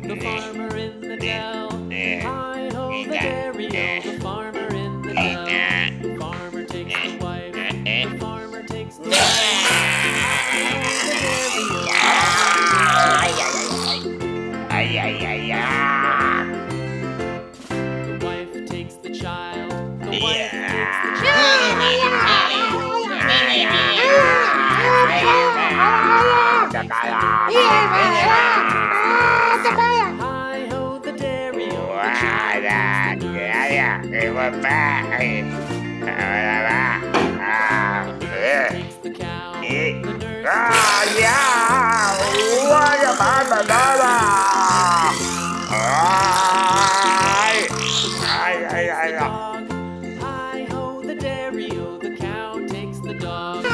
The farmer in the dell. Hi-ho the dairy-o, the farmer in the dell. The farmer takes the wife, the farmer takes the wife. The wife takes the child, the wife takes the child. Hi-ho the dairy-o, the child takes the cow, the nurse dog. Hi-ho the dairy-o, the cow takes the dog.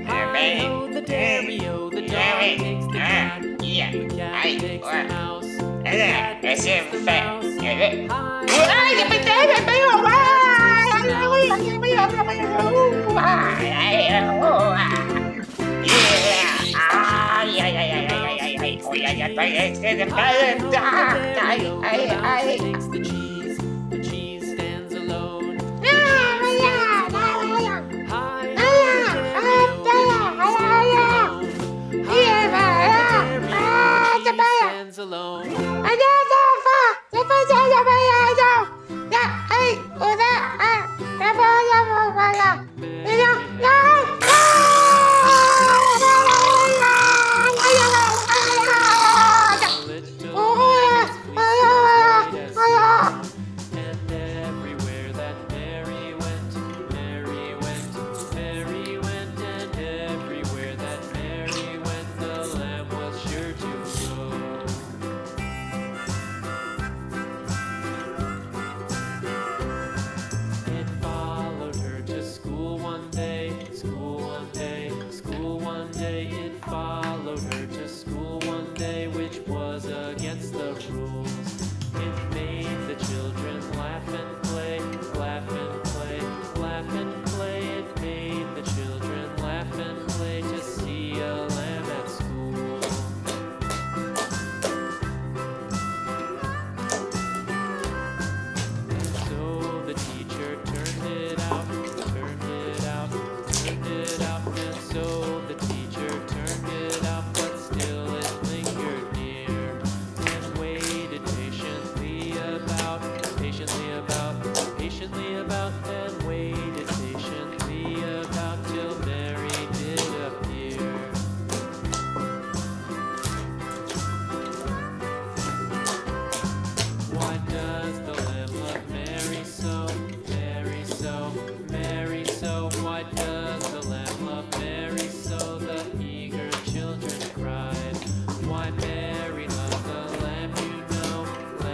Hi-ho the dairy-o, the dog takes the cat. The cat takes the mouse. The cat takes the mouse. Takes the cheese. The cheese stands alone. Stands alone.